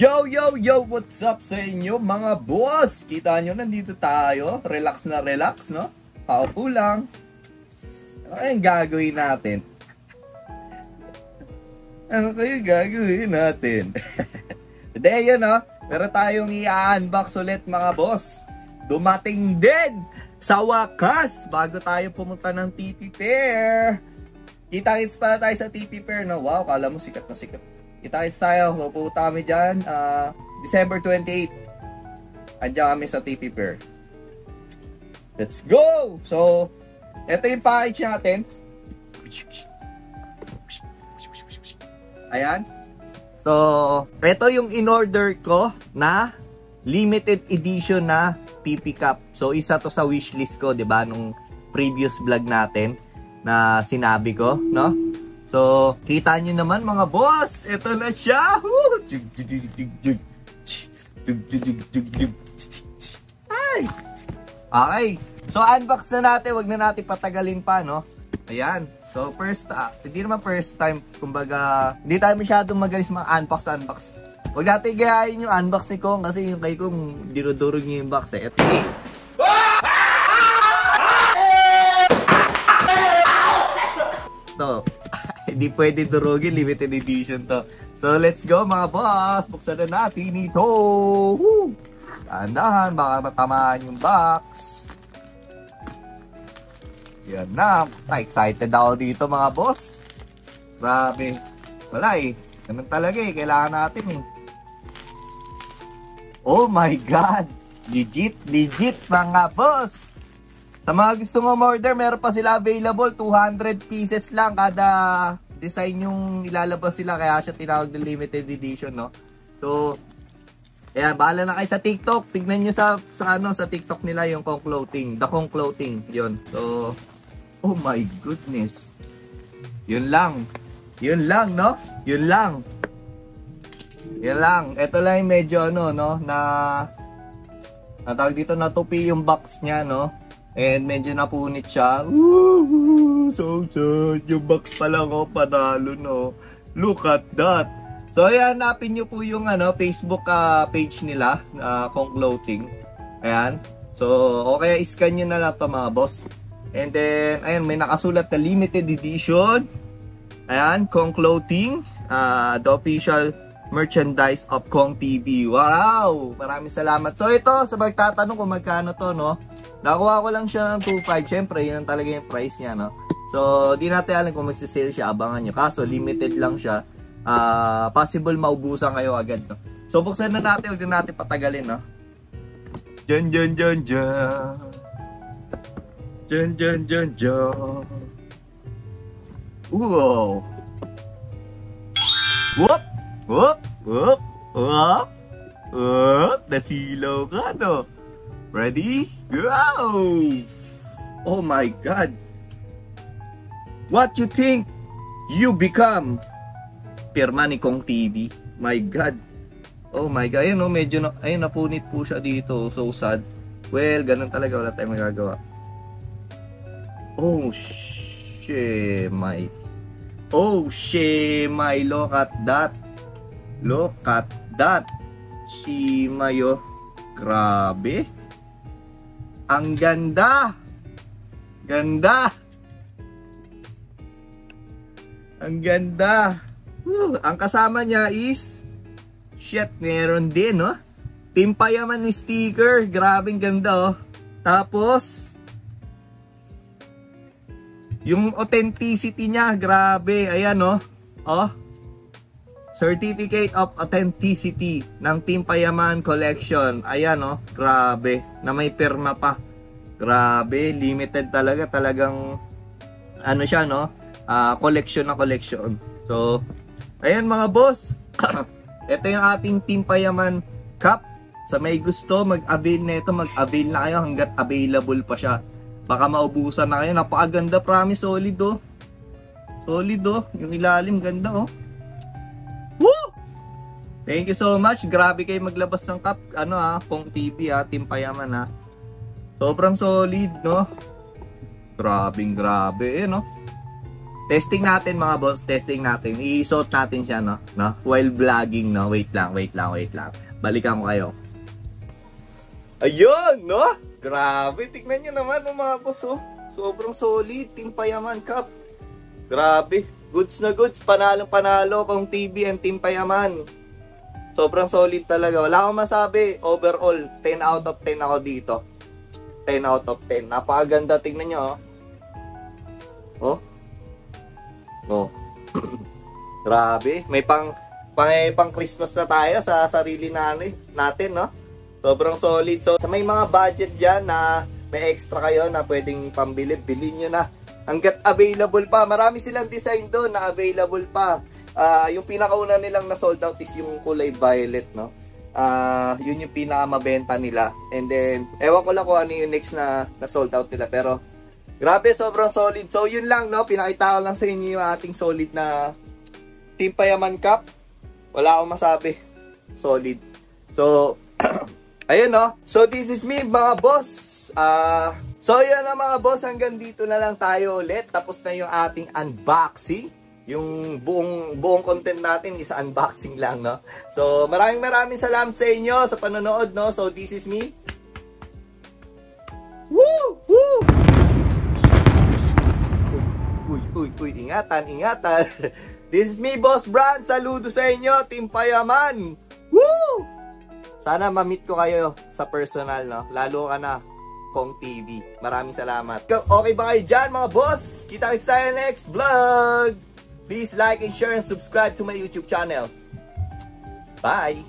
Yo, yo, yo! What's up sa inyo mga boss? Kita nyo, nandito tayo. Relax na relax, no? Paupo lang. Ano kayang gagawin natin? Ano kayang gagawin natin? Today, yun, no? Meron tayong i-unbox ulit mga boss. Dumating din sa wakas bago tayo pumunta ng TP Fair. Kita-kits pala tayo sa TP Fair, no? Wow, kala mo sikat na sikat. Kita-kits tayo. So, pupunta kami dyan. December 28. Andiyan kami sa TP Fair. Let's go! So, ito yung package natin. Ayan. So, ito yung in-order ko na limited edition na PP Cup. So, isa to sa wishlist ko, diba? Nung previous vlog natin na sinabi ko, no? So, kita nyo naman mga boss. Ito na siya. Ay! Okay. So, unbox na natin. Wag na natin patagalin pa, no? Ayan. So, hindi naman first time. Kumbaga, hindi tayo masyadong magalis mag-unbox. Huwag natin gayahin yung unbox ni Kong kasi yung kay Kong dinudurog niya yung box eh. Ito eh. Ito. Hindi pwede durugin, limited edition to. So, let's go mga boss. Buksan na natin ito. Dahan-dahan, baka matamaan yung box. Yan na. Excited ako dito mga boss. Grabe. Wala eh. Ganun talaga eh. Kailangan natin eh. Oh my God. Legit mga boss. Sa mga gusto mo order, meron pa sila available. 200 pieces lang kada design yung ilalabas sila. Kaya siya tinawag na limited edition, no? So, ayan, bahala na kayo sa TikTok. Tignan nyo sa TikTok nila yung Kong Clothing. The Kong Clothing. Yun. So, oh my goodness. Yun lang. Yun lang, no? Yun lang. Yun lang. Ito lang yung medyo, no? Natawag dito, natupi yung box niya, no? And medyo napunit siya. Ooh, so sad. Yung box pa lang, oh, panalo, no? Look at that. So, ayan, hanapin nyo po yung Facebook page nila, Kong Clothing. Ayan. So, okay, scan nyo na lang ito, mga boss. And then, ayan, may nakasulat na limited edition. Ayan, Kong Clothing. The official merchandise of Kong TV. Wow! Maraming salamat. So, ito, sa magtatanong kung magkano to, no? Nakuha ko lang siya ng 2.5. Siyempre, yun ang talaga yung price niya, no? So, di natin alam kung magsisale siya. Abangan nyo. Kaso, limited lang siya. Possible maubusan kayo agad, no? So, buksan na natin. Huwag na natin patagalin, no? Dyan. Wow! Whoop! Nasilaw ka, no? Ready? Go! Oh my God! What you think you become? Pirma ni Kong TV. My God! Oh my God! Ayun, no? Medyo ayun, napunit po siya dito. So sad. Well, ganun talaga. Wala tayong magagawa. Oh, shemay. Oh, shemay. Look at that. Look at that. Shimayo. Grabe. Ang ganda. Ganda. Ang ganda. Ang kasama niya is shit, meron din, no? Team Payaman ni sticker. Grabing ganda, oh. Tapos yung authenticity niya, grabe. Ayan, no? Oh. Certificate of Authenticity ng Team Payaman Collection. Ayan, no? Grabe. Na may pirma pa. Grabe. Limited talaga. Talagang ano siya, no? Collection na collection. So, ayan mga boss. Ito yung ating Team Payaman Cup. Sa may gusto, mag-avail na ito. Mag-avail na kayo hanggat available pa siya. Baka maubusan na kayo. Napakaganda. Promise, solid, oh. Solid, oh. Yung ilalim, ganda, oh. Woo! Thank you so much. Grabe kayo maglabas ng cup. Kong TV, Team Payaman, ha. Sobrang solid, no? Grabe, no? Testing natin mga boss, testing natin. I-suot natin siya, no? While vlogging, no? Wait lang. Balikan ko kayo. Ayun, no? Grabe, tignan nyo naman mga boss, oh. Sobrang solid, Team Payaman Cup. Grabe, goods na goods, panalo kung TV and Team Payaman. Sobrang solid talaga. Wala akong masabi. Overall, 10 out of 10 ako dito. 10 out of 10. Napakaganda, tignan nyo, oh. Oh. Grabe, may pang Christmas na tayo sa sarili natin, no? Sobrang solid. So, sa may mga budget dyan na may extra kayo na pwedeng pambili, bilhin nyo na. Hanggat available pa. Marami silang design doon na available pa. Yung pinakauna nilang na sold out is yung kulay violet, no? Yun yung pinakamabenta nila. And then, ewan ko lang kung ano yung next na sold out nila. Pero, grabe, sobrang solid. So, yun lang, no? Pinakita ko lang sa inyo yung ating solid na Team Payaman Cup. Wala akong masabi. Solid. So, ayun, no? So, this is me, mga boss. So, yun na mga boss. Hanggang dito na lang tayo ulit. Tapos na yung ating unboxing. Yung buong content natin is unboxing lang, no? So, maraming salamat sa inyo sa panonood, no? So, this is me. Woo! Woo! Uy, ingatan. This is me, Boss Brand. Saludo sa inyo, Team Payaman. Woo! Sana ma-meet ko kayo sa personal, no? Lalo ka na kong TV. Maraming salamat. Okay ba kayo dyan, mga boss? Kita-kits tayo next vlog. Please like and share and subscribe to my YouTube channel. Bye!